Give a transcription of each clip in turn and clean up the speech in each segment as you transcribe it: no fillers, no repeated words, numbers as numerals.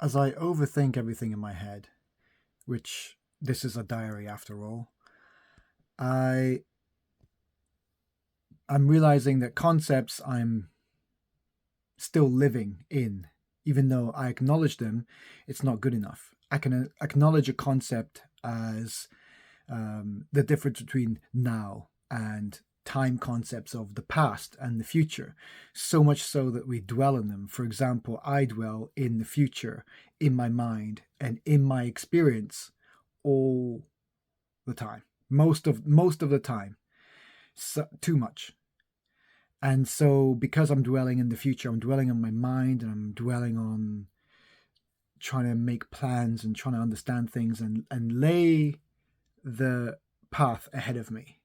as I overthink everything in my head, which this is a diary after all, I I'm realizing that concepts I'm still living in, even though I acknowledge them, it's not good enough. I can acknowledge a concept as the difference between now and time concepts of the past and the future, so much so that we dwell in them. For example, I dwell in the future in my mind and in my experience all the time, most of the time, so, too much. And so, because I'm dwelling in the future, I'm dwelling on my mind and I'm dwelling on trying to make plans and trying to understand things and lay the path ahead of me.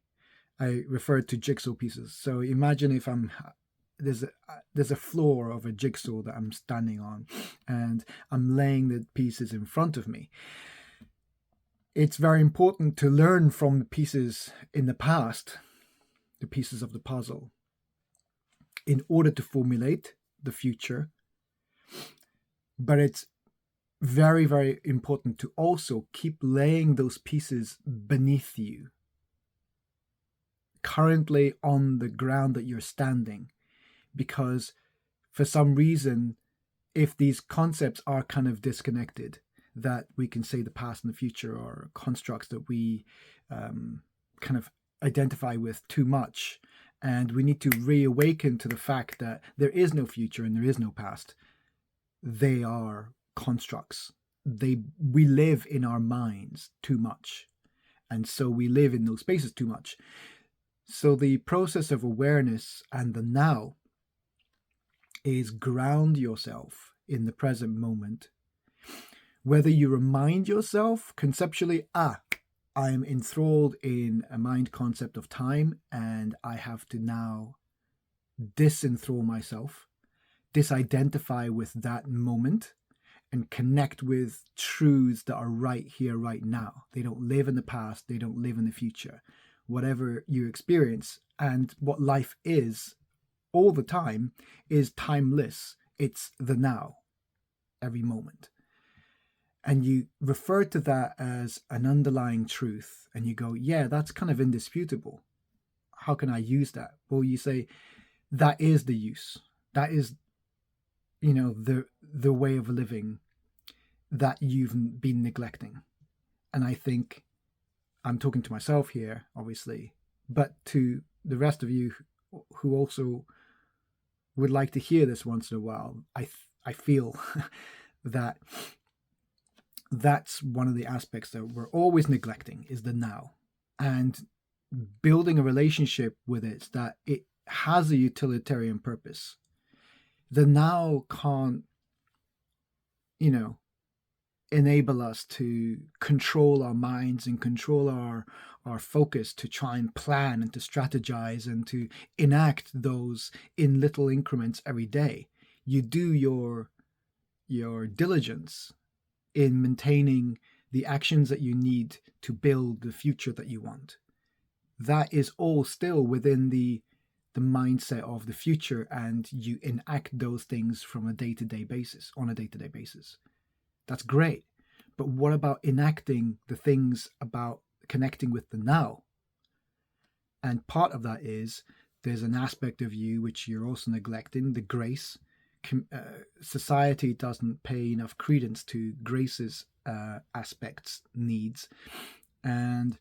I referred to jigsaw pieces. So imagine if there's a there's a floor of a jigsaw that I'm standing on, and I'm laying the pieces in front of me. It's very important to learn from the pieces in the past, the pieces of the puzzle, in order to formulate the future. But it's very, very important to also keep laying those pieces beneath you, currently on the ground that you're standing, because for some reason, if these concepts are kind of disconnected, that we can say the past and the future are constructs that we kind of identify with too much. And we need to reawaken to the fact that there is no future and there is no past. They are constructs. We live in our minds too much. And so we live in those spaces too much. So the process of awareness and the now is ground yourself in the present moment. Whether you remind yourself conceptually, I'm enthralled in a mind concept of time and I have to now disenthrall myself, disidentify with that moment, and connect with truths that are right here, right now. They don't live in the past, they don't live in the future. Whatever you experience and what life is all the time is timeless. It's the now, every moment. And you refer to that as an underlying truth, and you go, yeah, that's kind of indisputable. How can I use that? Well, you say, that is the use. That is, the way of living that you've been neglecting. And I think I'm talking to myself here, obviously, but to the rest of you who also would like to hear this once in a while, I feel that that's one of the aspects that we're always neglecting is the now, and building a relationship with it that it has a utilitarian purpose. The now can't, you know, enable us to control our minds and control our focus to try and plan and to strategize and to enact those in little increments every day. You do your diligence in maintaining the actions that you need to build the future that you want. That is all still within the mindset of the future, and you enact those things from a day-to-day basis, on a day-to-day basis. That's great. But what about enacting the things about connecting with the now? And part of that is there's an aspect of you which you're also neglecting, the grace. Society doesn't pay enough credence to grace's aspects, needs. And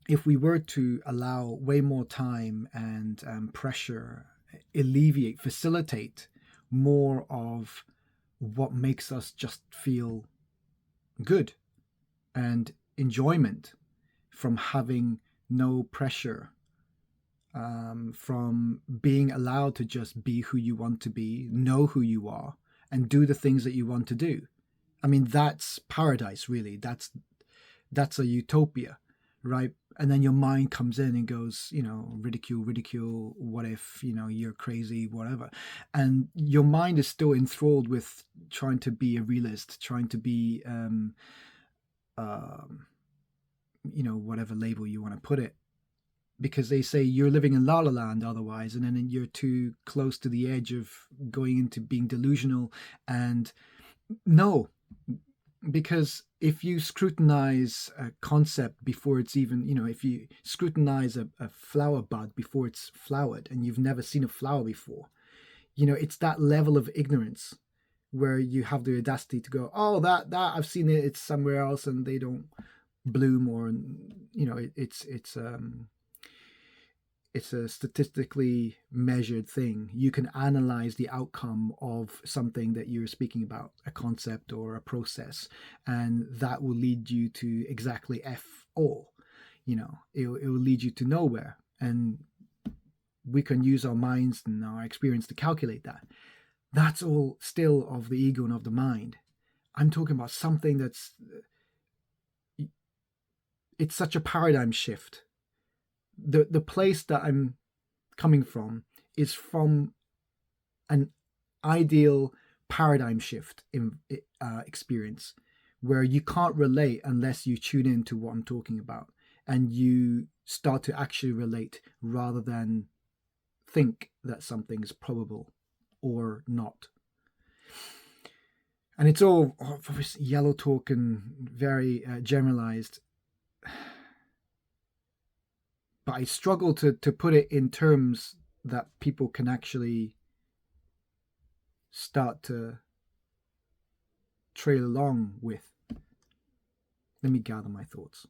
if we were to allow way more time and pressure, alleviate, facilitate more of what makes us just feel good and enjoyment from having no pressure, from being allowed to just be who you want to be, know who you are, and do the things that you want to do. I mean, that's paradise, really. That's a utopia, right? And then your mind comes in and goes, ridicule, what if, you're crazy, whatever. And your mind is still enthralled with trying to be a realist, trying to be, whatever label you want to put it. Because they say you're living in La La Land otherwise, and then you're too close to the edge of going into being delusional and No, because if you scrutinize a concept before it's even, if you scrutinize a flower bud before it's flowered and you've never seen a flower before, it's that level of ignorance where you have the audacity to go, oh, that I've seen it, it's somewhere else and they don't bloom, or it's a statistically measured thing. You can analyze the outcome of something that you're speaking about, a concept or a process, and that will lead you to exactly F all. It will lead you to nowhere. And we can use our minds and our experience to calculate that. That's all still of the ego and of the mind. I'm talking about something it's such a paradigm shift. The place that I'm coming from is from an ideal paradigm shift in experience, where you can't relate unless you tune into what I'm talking about and you start to actually relate rather than think that something is probable or not. And it's all obviously yellow talk and very generalized, but I struggle to put it in terms that people can actually start to trail along with. Let me gather my thoughts.